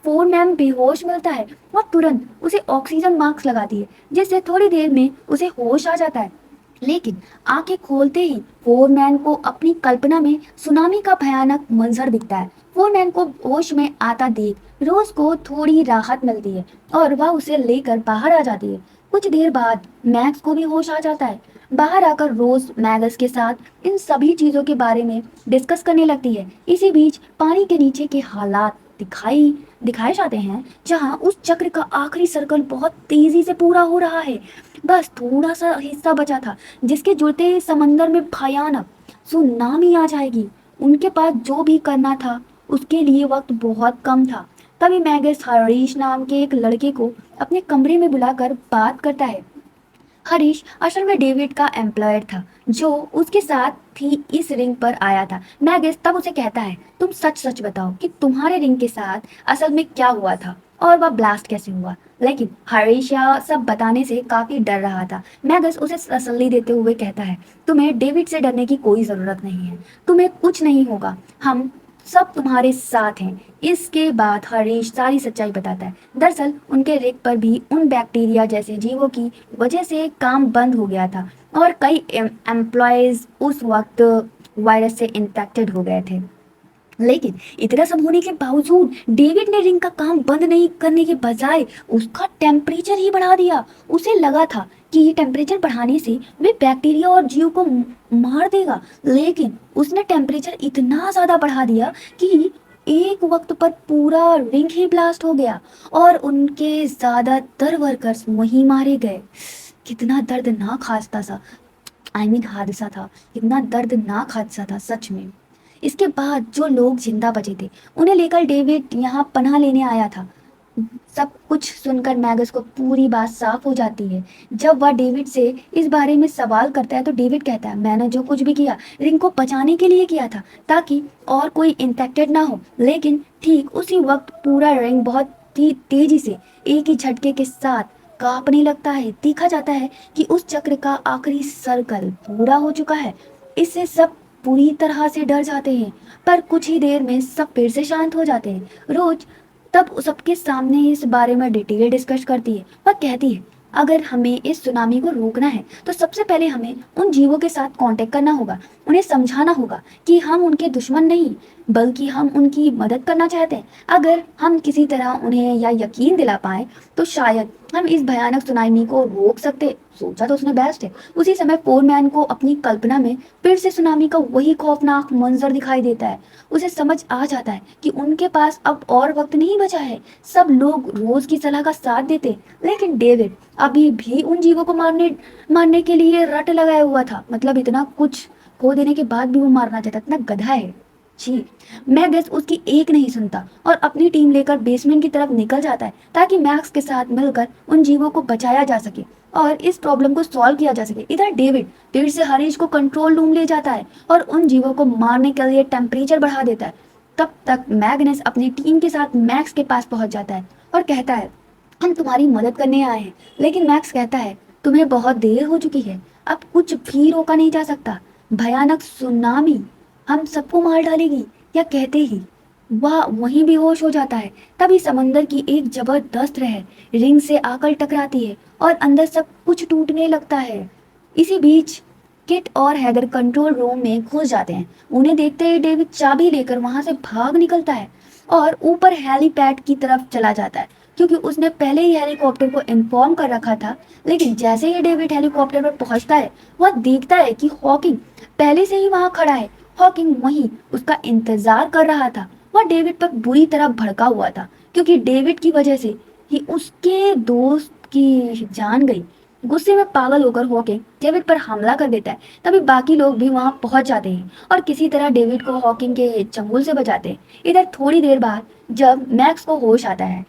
फोरमैन बेहोश मिलता है। वह तुरंत उसे ऑक्सीजन मास्क लगाती है, जिससे थोड़ी देर में उसे होश आ जाता है। लेकिन आंखें खोलते ही फोरमैन को अपनी कल्पना में सुनामी का भयानक मंजर दिखता है। फोरमैन को होश में आता देख रोज को थोड़ी राहत मिलती है और वह उसे लेकर बाहर आ जाती है। कुछ देर बाद मैक्स को भी होश आ जाता है। बाहर आकर रोज मैगस के साथ इन सभी चीजों के बारे में डिस्कस करने लगती है। इसी बीच पानी के नीचे के हालात दिखाए जाते हैं, जहां उस चक्र का आखिरी सर्कल बहुत तेजी से पूरा हो रहा है। बस थोड़ा सा हिस्सा बचा था जिसके जुड़ते समंदर में भयानक सुनामी आ जाएगी। उनके पास जो भी करना था उसके लिए वक्त बहुत कम था। तभी मैगस हरीश नाम के एक लड़के को अपने कमरे में बुलाकर बात करता है। हरीश असल में डेविड का एम्प्लॉयर था जो उसके साथ ही इस रिंग पर आया था। मैगस तब उसे कहता है, तुम सच सच बताओ कि तुम्हारे रिंग के साथ असल में क्या हुआ था और वह ब्लास्ट कैसे हुआ। लेकिन हरीश यह सब बताने से काफी डर रहा था। मैगस उसे तसल्ली देते हुए कहता है, तुम्हें डेविड से डरने की कोई जरूरत नहीं है, तुम्हें कुछ नहीं होगा, हम सब तुम्हारे साथ हैं। इसके बाद हरीश सारी सच्चाई बताता है। दरअसल उनके रिग पर भी उन बैक्टीरिया जैसे जीवों की वजह से काम बंद हो गया था और कई एम्प्लॉयज उस वक्त वायरस से इन्फेक्टेड हो गए थे। लेकिन इतना सब होने के बावजूद डेविड ने रिंग का काम बंद नहीं करने के बजाय उसका टेम्परेचर ही बढ़ा दिया। उसे लगा था कि ये टेम्परेचर बढ़ाने से वे बैक्टीरिया और जीव को मार देगा, लेकिन उसने टेम्परेचर इतना ज़्यादा बढ़ा दिया कि एक वक्त पर पूरा रिंग ही ब्लास्ट हो गया और उनके ज़्यादातर वर्कर्स वहीं मारे गए। कितना दर्दनाक हादसा था, हादसा था, कितना दर्दनाक हादसा था सच में। इसके बाद जो लोग जिंदा बचे थे उन्हें लेकर डेविड यहाँ पनाह लेने आया था। सब कुछ सुनकर मैगस को पूरी बात साफ हो जाती है। जब वह डेविड से इस बारे में सवाल करता है तो डेविड कहता है, मैंने जो कुछ भी किया रिंग को बचाने के लिए किया था, ताकि और कोई इन्फेक्टेड ना हो। लेकिन ठीक उसी वक्त पूरा रिंग बहुत ही तेजी से एक ही झटके के साथ कांपने लगता है। देखा जाता है कि उस चक्र का आखिरी सर्कल पूरा हो चुका है। इससे सब पूरी तरह से डर जाते हैं, पर कुछ ही देर में सब फिर से शांत हो जाते हैं। रोज तब सबके सामने इस बारे में डिटेल डिस्कस करती है। वह कहती है, अगर हमें इस सुनामी को रोकना है तो सबसे पहले हमें उन जीवों के साथ कांटेक्ट करना होगा। उन्हें समझाना होगा कि हम उनके दुश्मन नहीं बल्कि हम उनकी मदद करना चाहते हैं। अगर हम किसी तरह उन्हें या यकीन दिला पाए तो शायद हम इस भयानक सुनामी को रोक सकते। सोचा तो उसने बेस्ट है। उसी समय फोरमैन को अपनी कल्पना में फिर से सुनामी का वही खौफनाक मंजर दिखाई देता है। उसे समझ आ जाता है कि उनके पास अब और वक्त नहीं बचा है। सब लोग रोज की सलाह का साथ देते, लेकिन डेविड अभी भी उन जीवों को मारने मारने के लिए रट लगाया हुआ था। मतलब इतना कुछ खो देने के बाद भी वो मारना चाहता, इतना गधा है। जी। मैगस उसकी एक नहीं सुनता और अपनी टीम लेकर बेसमेंट की तरफ निकल जाता है ताकि मैक्स के साथ मिलकर उन जीवों को बचाया जा सके और इस प्रॉब्लम को सॉल्व किया जा सके। इधर डेविड फिर से हरीश को कंट्रोल रूम ले जाता है और उन जीवों को मारने के लिए टेम्परेचर बढ़ा देता है। तब तक मैग्नस अपनी टीम के साथ मैक्स के पास पहुंच जाता है और कहता है, हम तुम्हारी मदद करने आए हैं। लेकिन मैक्स कहता है, तुम्हें बहुत देर हो चुकी है, अब कुछ भी रोका नहीं जा सकता। भयानक सुनामी हम सबको मार डालेगी। या कहते ही वह वहीं बेहोश हो जाता है। तभी समंदर की एक जबरदस्त लहर रिंग से आकर टकराती है और अंदर सब कुछ टूटने लगता है। इसी बीच किट और हैदर कंट्रोल रूम में घुस जाते हैं। उन्हें देखते ही डेविड चाबी लेकर वहां से भाग निकलता है और ऊपर हेलीपैड की तरफ चला जाता है, क्योंकि उसने पहले ही हेलीकॉप्टर को इन्फॉर्म कर रखा था। लेकिन जैसे ही डेविड हेलीकॉप्टर पर पहुंचता है वह देखता है कि हॉकिंग पहले से ही वहां खड़ा है। हॉकिंग वहीं उसका इंतजार कर रहा था। वह डेविड पर बुरी तरह भड़का हुआ था, क्योंकि डेविड की वजह से ही उसके दोस्त की जान गई। गुस्से में पागल होकर हॉकिंग डेविड पर हमला कर देता है। तभी बाकी लोग भी वहां पहुंच जाते हैं और किसी तरह डेविड को हॉकिंग के चंगुल से बचाते हैं। इधर थोड़ी देर बाद जब मैक्स को होश आता है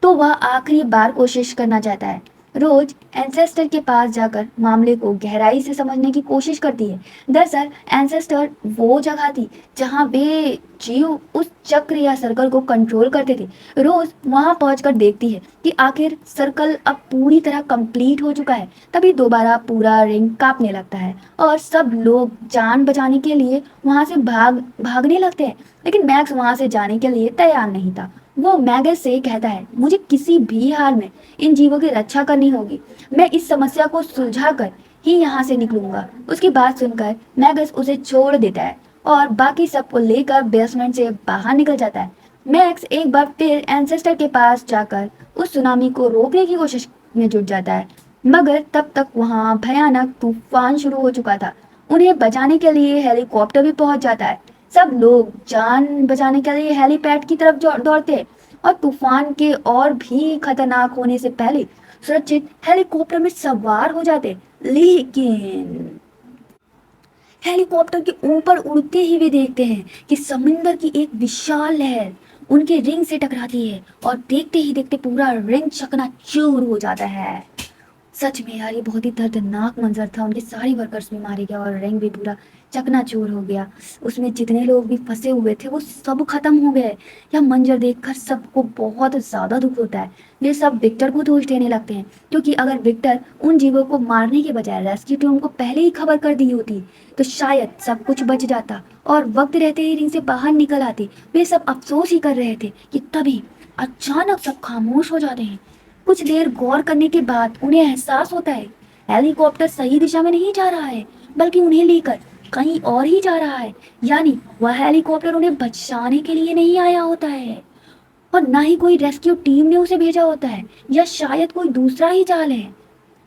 तो वह आखिरी बार कोशिश करना चाहता है। रोज एंसेस्टर के पास जाकर मामले को गहराई से समझने की कोशिश करती है। दरअसल एंसेस्टर वो जगह थी जहां वे जीव उस चक्र या सर्कल को कंट्रोल करते थे। रोज वहां पहुंचकर देखती है कि आखिर सर्कल अब पूरी तरह कंप्लीट हो चुका है। तभी दोबारा पूरा रिंग कांपने लगता है और सब लोग जान बचाने के लिए वहां से भागने लगते हैं। लेकिन मैक्स वहां से जाने के लिए तैयार नहीं था। वो मैगस से कहता है, मुझे किसी भी हाल में इन जीवों की रक्षा करनी होगी। मैं इस समस्या को सुलझा कर ही यहाँ से निकलूंगा। उसकी बात सुनकर मैगस उसे छोड़ देता है और बाकी सबको लेकर बेसमेंट से बाहर निकल जाता है। मैक्स एक बार फिर एंसेस्टर के पास जाकर उस सुनामी को रोकने की कोशिश में जुट जाता है, मगर तब तक वहाँ भयानक तूफान शुरू हो चुका था। उन्हें बचाने के लिए हेलीकॉप्टर भी पहुंच जाता है। सब लोग जान बचाने के लिए हेलीपैड की तरफ दौड़ते हैं और तूफान के और भी खतरनाक होने से पहले सुरक्षित हेलीकॉप्टर में सवार हो जाते। लेकिन हेलीकॉप्टर के ऊपर उड़ते ही वे देखते हैं कि समुंदर की एक विशाल लहर उनके रिंग से टकराती है और देखते ही देखते पूरा रिंग चकनाचूर हो जाता है। सच में यार ये बहुत ही दर्दनाक मंजर था। उनके सारे वर्कर्स भी मारे गए और रिंग भी पूरा चकनाचूर हो गया। उसमें जितने लोग भी फंसे हुए थे वो सब खत्म हो गए। यह मंजर देखकर सबको बहुत ज्यादा दुख होता है। वे सब विक्टर को दोष देने लगते हैं, क्योंकि अगर विक्टर उन जीवों को मारने के बजाय रेस्क्यू टीम को पहले ही खबर कर दी होती तो शायद सब कुछ बच जाता और वक्त रहते ही रिंग से बाहर निकल आते। वे सब अफसोस ही कर रहे थे कि तभी अचानक सब खामोश हो जाते हैं। कुछ देर गौर करने के बाद उन्हें एहसास होता है हेलीकॉप्टर सही दिशा में नहीं जा रहा है, बल्कि उन्हें लेकर कहीं और ही जा रहा है। यानी वह हेलीकॉप्टर उन्हें बचाने के लिए नहीं आया होता है और ना ही कोई रेस्क्यू टीम ने उसे भेजा होता है, या शायद कोई दूसरा ही जाल है।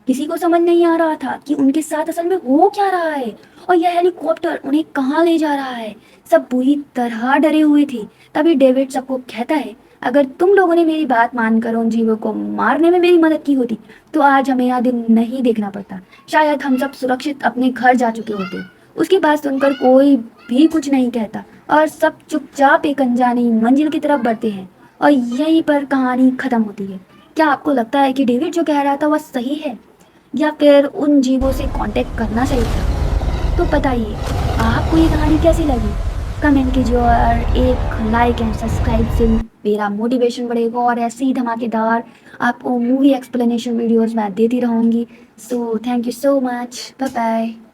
किसी को समझ नहीं आ रहा था कि उनके साथ असल में हो क्या रहा है और यह हेलीकॉप्टर उन्हें कहाँ ले जा रहा है। सब बुरी तरह डरे हुए थे। तभी डेविड सबको कहता है, अगर तुम लोगों ने मेरी बात मानकर उन जीवों को मारने में मेरी मदद की होती तो आज हमें यह दिन नहीं देखना पड़ता। शायद हम सब सुरक्षित अपने घर जा चुके होते। उसकी बात सुनकर कोई भी कुछ नहीं कहता और सब चुपचाप एक अनजानी मंजिल की तरफ बढ़ते हैं और यहीं पर कहानी खत्म होती है। क्या आपको लगता है कि डेविड जो कह रहा था वह सही है या फिर उन जीवों से कांटेक्ट करना सही था? तो बताइए आपको ये कहानी कैसी लगी? कमेंट कीजिए और एक लाइक एंड सब्सक्राइब से मेरा मोटिवेशन बढ़ेगा और ऐसे ही धमाकेदार आपको मूवी एक्सप्लेनेशन वीडियोस मैं देती रहूँगी। So thank you so much, bye bye.